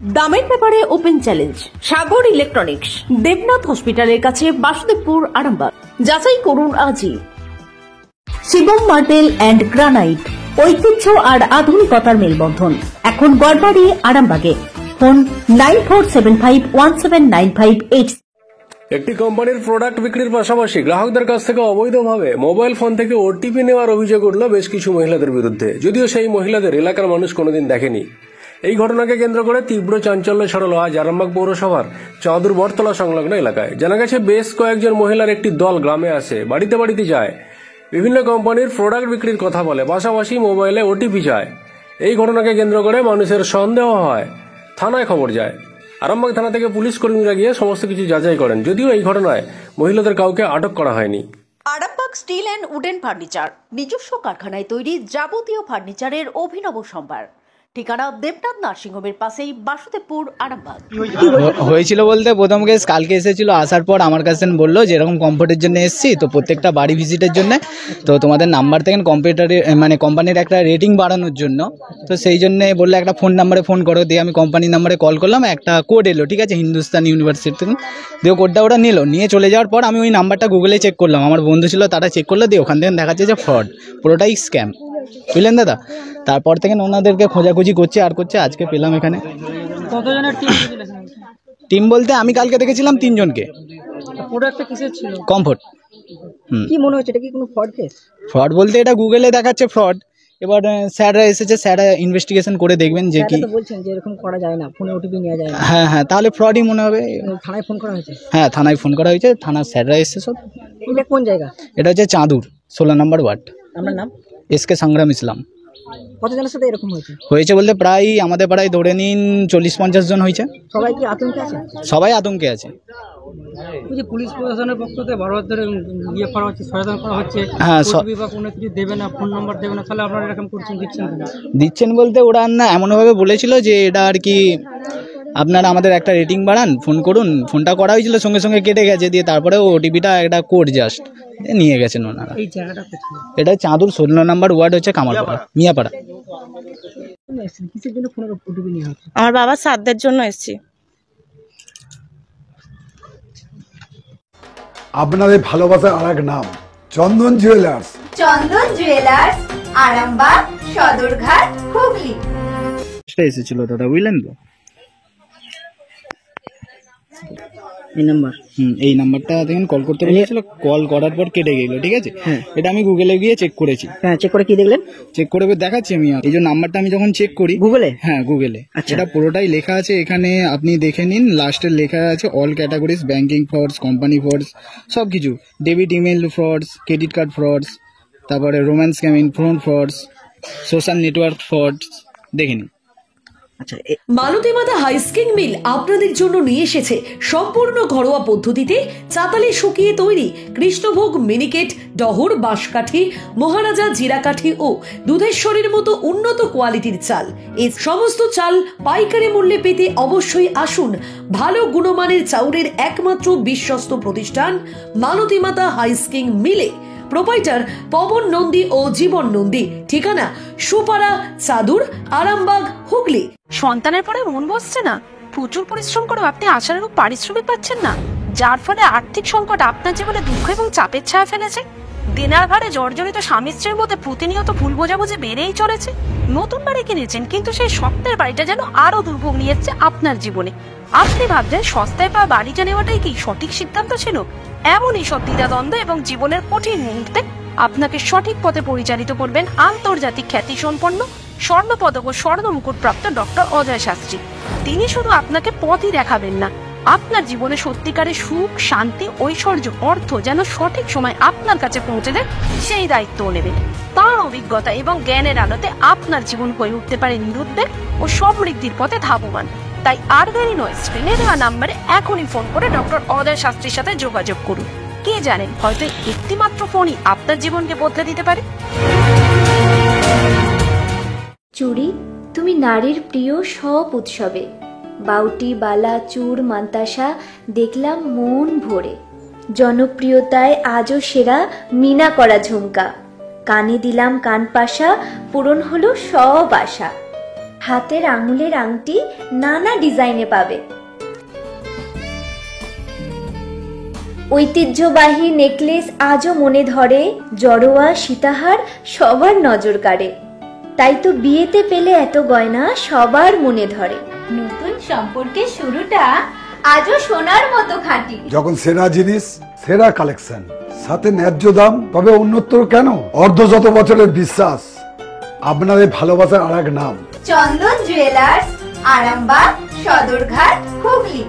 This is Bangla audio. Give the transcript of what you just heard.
দামের ব্যাপারে ওপেন চ্যালেঞ্জ সাগর ইলেকট্রনিক্স, দেবনাথ হসপিটালের কাছে, বাসুদেবপুর, আরামবাগ। যাচাই করুন আজই। শিবম মার্বেল অ্যান্ড গ্রানাইট, ঐতিহ্য আর আধুনিকতার মেলবন্ধন, এখন গড়বাড়ি, আরামবাগে। ফোন 9475179586। একটি কোম্পানির প্রোডাক্ট বিক্রির পাশাপাশি গ্রাহকদের কাছ থেকে অবৈধভাবে মোবাইল ফোন থেকে ওটিপি নেওয়ার অভিযোগ উঠল বেশ কিছু মহিলাদের বিরুদ্ধে, যদিও সেই মহিলাদের এলাকার মানুষ কোনোদিন দেখেনি। এই ঘটনাকে কেন্দ্র করে তীব্র চাঞ্চল্য ছড়ালো আজ আরামবাগ পৌরসভার চাঁদুর বটতলা সংলগ্ন এলাকায়। জানা গেছে, বেশ কয়েকজন মহিলার একটি দল গ্রামে আসে, বাড়িতে বাড়িতে যায়, বিভিন্ন কোম্পানির প্রোডাক্ট বিক্রির কথা বলে, পাশাপাশি মোবাইলে ওটিপি চায়। এই ঘটনাকে কেন্দ্র করে মানুষের সন্দেহ হয়, থানায় খবর যায়। আরামবাগ থানা থেকে পুলিশ কর্মীরা গিয়ে সমস্ত কিছু যাচাই করেন, যদিও এই ঘটনায় মহিলাদের কাউকে আটক করা হয়নি। Arambagh steel and wooden furniture, নিজস্ব কারখানায় তৈরি যাবতীয় ফার্নিচারের অভিনব সম্ভার। ঠিকানা দেবনাথ নার্সিংহোমের পাশেই, বাসুদেবপুর, আরামবাগ। হয়েছিল বলতে প্রথম কেস কালকে এসেছিল, আসার পর আমার কাছে বললো যে এরকম কম্পিউটারের জন্য এসেছি, তো প্রত্যেকটা বাড়ি ভিজিটের জন্য তো তোমাদের নাম্বার থেকে কম্পিউটারের মানে কোম্পানির একটা রেটিং বাড়ানোর জন্য, তো সেই জন্য বললো একটা ফোন নাম্বারে ফোন করো। দিয়ে আমি কোম্পানির নাম্বারে কল করলাম, একটা কোড এলো, ঠিক আছে, হিন্দুস্তান ইউনিভার্সিটি থেকে। দিয়ে কোডটা ওরা নিয়ে চলে যাওয়ার পর আমি ওই নাম্বারটা গুগলে চেক করলাম, আমার বন্ধু ছিল তারা চেক করলো, দিয়ে ওখান থেকে দেখা যাচ্ছে যে ফ্রড, পুরোটাই স্ক্যাম, বুঝলেন দাদা। তারপর থেকে ওনাদেরকে খোঁজাখুঁজি করছে আর করছে, আজকে পেলাম এখানে। কতজনের টিম বলতে আমি কালকে দেখেছিলাম 3 জনকে। প্রোডাক্টটা কিসের ছিল? কমফোর্ট। কি মনে হচ্ছে এটা কি কোনো ফ্রড কেস? ফ্রড বলতে এটা গুগলে দেখাচ্ছে ফ্রড, এবার স্যাররা এসেছে, স্যাররা ইনভেস্টিগেশন করে দেখবেন যে কি। বলছেন যে এরকম করা যায় না, ফোনে ওটিপি নেওয়া যায় না। হ্যাঁ, তাহলে ফ্রডই মনে হবে। থানায় ফোন করা হয়েছে? হ্যাঁ, থানায় ফোন করা হয়েছে, থানার স্যাররা এসেছে সব। এটা কোন জায়গা? এটা হচ্ছে চাঁদুর 16 নম্বর ওয়ার্ড। আপনার নাম? এসকে সংগ্রাম ইসলাম। কতজনের সাথে এরকম হয়েছে বলতে প্রায় আমাদের পাড়ায় ধরে নিন 40-50 জন হয়েছে। সবাই কি আতঙ্কে আছে? সবাই আতঙ্কে আছে। পুলিশ প্রশাসনের পক্ষ থেকে বারবার ধরে করা হচ্ছে, সচেতন করা হচ্ছে, হ্যাঁ, কোনো কিছু দেবে না, ফোন নাম্বার দেবে না, তাহলে আপনারা এরকম করছেন, দিচ্ছেন বলতে ওরা না এমনভাবে বলেছিল যে এটা আর কি আপনারা আমাদের একটা রেটিং বাড়ান, ফোন করুন। ফোনটা করা হয়েছিল, সঙ্গে সঙ্গে কেটে গেছে, দিয়ে তারপরে ওটিপিটা একটা কোড জাস্ট নিয়ে গেছেন ওনারা। এই জায়গাটা কোথায়? এটা চাঁদুর 16 নম্বর ওয়ার্ড, হচ্ছে কামারপাড়া, মিয়াপাড়া। কিসের জন্য ফোনের ওটিপি নেওয়া হচ্ছে? আমার বাবার শ্রাদ্ধের জন্য এসেছি। আপনাদের ভালোবাসার আরেক নাম চন্দন জুয়েলার্স। চন্দন জুয়েলার্স, আরামবাগ, সদরঘাট, হুগলি। এসেছিল দাদা, বুঝলেন তো। এই নাম্বারটা দেখেন কল করতে বলেছিল, কল করার পর কেটে গেল, ঠিক আছে। এটা আমি গুগলে গিয়ে চেক করেছি। হ্যাঁ, চেক করে কি দেখলেন? চেক করে দেখাচ্ছি আমি। এই যে নাম্বারটা আমি যখন চেক করি গুগলে, হ্যাঁ গুগলে, আচ্ছা, এটা পুরোটাই লেখা আছে এখানে, আপনি দেখে নিন। লাস্টের লেখা আছে all categories, banking frauds, company frauds, সব কিছু, debit email frauds, credit card frauds, তারপরে romance scamming, phone frauds, social network frauds, দেখে নিন। মালতী মাতা হাইস্কিং মিল আপনাদের জন্য নিয়ে এসেছে সম্পূর্ণ ঘরোয়া পদ্ধতিতে চাতালে শুকিয়ে তৈরি কৃষ্ণভোগ, মিনিকেট, ডহর, বাঁশকাঠি, মহারাজা, জিরাকাঠি ও দুধেশ্বরীর মতো উন্নত কোয়ালিটির চাল। এই সমস্ত চাল পাইকারি মূল্যে পেতে অবশ্যই আসুন ভালো গুণমানের চাউলের একমাত্র বিশ্বস্ত প্রতিষ্ঠান মালতী মাতা হাইস্কিং মিলে। প্রোপাইটার পবন নন্দী ও জীবন নন্দী। ঠিকানা সুপারা, চাদুর, আরামবাগ, হুগলি। সন্তানের পরে মন বসছে না, প্রচুর পরিশ্রম করে আপনি আশানুরূপ পারিশ্রমিক পাচ্ছেন না, যার ফলে আর্থিক সংকট আপনার জীবনে দুঃখ এবং চাপের ছায়া ফেলেছে। দিনার ভারে জর্জরিত স্বামী স্ত্রীর মধ্যে প্রতিনিয়ত ভুল বোঝাবুঝি বেড়েই চলেছে। নতুন বাড়ি কিনেছেন, কিন্তু সেই স্বপ্নের বাড়িটা যেন আরো দুর্ভোগ নিয়ে এসেছে আপনার জীবনে। আপনি ভাবছেন সস্তায় পাওয়া বাড়িটা নেওয়াটাই কি সঠিক সিদ্ধান্ত ছিল? এমনই সব দ্বিধাদ্বন্দ্ব এবং জীবনের কঠিন মুহূর্তে আপনাকে সঠিক পথে পরিচালিত করবেন আন্তর্জাতিক খ্যাতিসম্পন্ন স্বর্ণপদক ও স্বর্ণ মুকুট প্রাপ্ত ডক্টর অজয় শাস্ত্রী। তিনি শুধু আপনাকে পথই দেখাবেন না, আপনার জীবনে সত্যিকারের সুখ, শান্তি, ঐশ্বর্য, অর্থ যেন সঠিক সময় আপনার কাছে পৌঁছে দেন, সেই দায়িত্বও নেবেন। তার অভিজ্ঞতা এবং জ্ঞানের আলোতে আপনার জীবন হয়ে উঠতে পারে নিরুদ্বেগ ও সমৃদ্ধির পথে ধাবমান। তাই আর দেরি নয়, স্ক্রিনে দেওয়া নাম্বারে এখনই ফোন করে ডক্টর অজয় শাস্ত্রীর সাথে যোগাযোগ করুন। কে জানেন, হয়তো একটি মাত্র ফোনই আপনার জীবনকে বদলে দিতে পারে। চুড়ি, তুমি নারীর প্রিয় সব উৎসবে। বাউটি, বালা, চূড়, মান্তাসা দেখলাম মন ভরে। জনপ্রিয়তায় আজও সেরা মিনা করা ঝুমকা। কানে দিলাম কানপাশা, পূরণ হলো সব আশা। হাতের আঙুলের আংটি নানা ডিজাইনে পাবে। ঐতিহ্যবাহী নেকলেস আজও মনে ধরে, জড়োয়া সীতাহার সবার নজর কাড়ে। তাই তো বিয়েতে পেলে এত গয়না সবার মনে ধরে। নতুন সম্পর্কের শুরুটা আজও সোনার মতো খাঁটি। যখন সেরা জিনিস, সেরা কালেকশন, সাথে ন্যায্য দাম, তবে অন্যত্র কেন? অর্ধশত বছরের বিশ্বাস, আপনাদের ভালোবাসার আর এক নাম। চন্দন জুয়েলার্স, আরামবাগ, সদরঘাট, হুগলি।